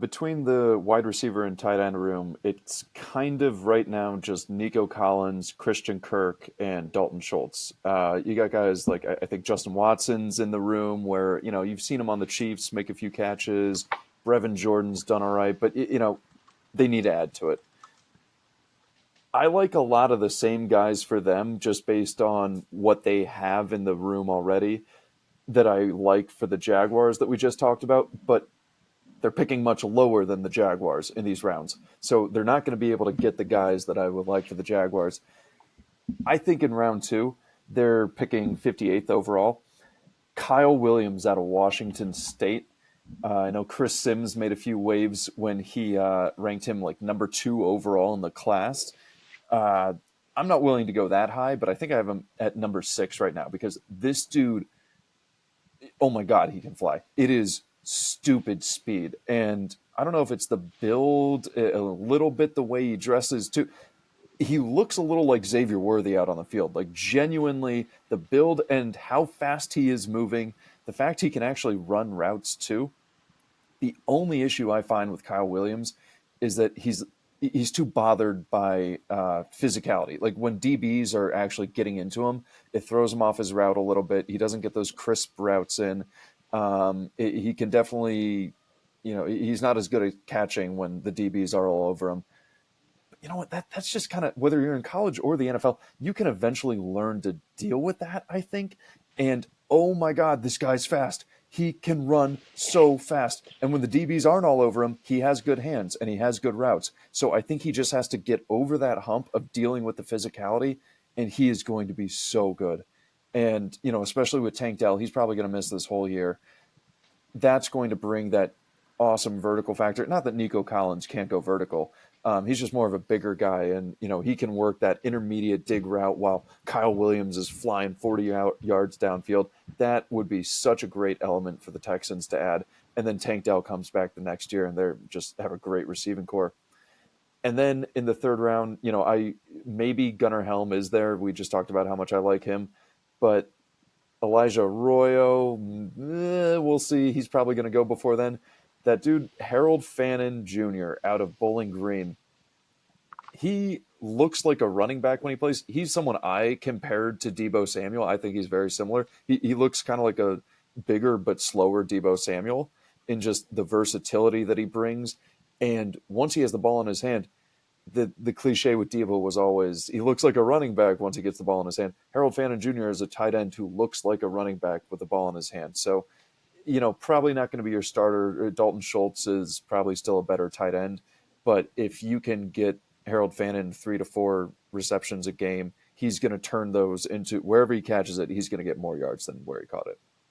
Between the wide receiver and tight end room, it's kind of right now just Nico Collins, Christian Kirk, and Dalton Schultz. You got guys like I think Justin Watson's in the room where, you've seen him on the Chiefs make a few catches. Brevin Jordan's done all right, but, they need to add to it. I like a lot of the same guys for them just based on what they have in the room already that I like for the Jaguars that we just talked about, but they're picking much lower than the Jaguars in these rounds. So they're not going to be able to get the guys that I would like for the Jaguars. I think in round two, they're picking 58th overall. Kyle Williams out of Washington State. I know Chris Sims made a few waves when he ranked him like number 2 overall in the class. Uh, I'm not willing to go that high, but I think I have him at number 6 right now because this dude, oh my God, he can fly. It is stupid speed. And I don't know if it's the build, a little bit the way he dresses too. He looks a little like Xavier Worthy out on the field. Like genuinely the build and how fast he is moving, the fact he can actually run routes too. The only issue I find with Kyle Williams is that he's too bothered by physicality. Like when DBs are actually getting into him, it throws him off his route a little bit. He doesn't get those crisp routes in. He can definitely, he's not as good at catching when the DBs are all over him. But you know what? That's just kind of whether you're in college or the NFL, you can eventually learn to deal with that, I think. And oh my God, this guy's fast. He can run so fast. And when the DBs aren't all over him, he has good hands and he has good routes. So I think he just has to get over that hump of dealing with the physicality, and he is going to be so good. And, especially with Tank Dell, he's probably going to miss this whole year. That's going to bring that awesome vertical factor. Not that Nico Collins can't go vertical. He's just more of a bigger guy, and he can work that intermediate dig route while Kyle Williams is flying 40 yards downfield. That would be such a great element for the Texans to add. And then Tank Dell comes back the next year, and they're just have a great receiving core. And then in the third round, I maybe Gunnar Helm is there. We just talked about how much I like him, but Elijah Arroyo, we'll see. He's probably going to go before then. That dude, Harold Fannin Jr. out of Bowling Green, he looks like a running back when he plays. He's someone I compared to Deebo Samuel. I think he's very similar. He looks kind of like a bigger but slower Deebo Samuel in just the versatility that he brings. And once he has the ball in his hand, the cliche with Deebo was always he looks like a running back once he gets the ball in his hand. Harold Fannin Jr. is a tight end who looks like a running back with the ball in his hand. So, probably not going to be your starter. Dalton Schultz is probably still a better tight end. But if you can get Harold Fannin 3 to 4 receptions a game, he's going to turn those into wherever he catches it, he's going to get more yards than where he caught it.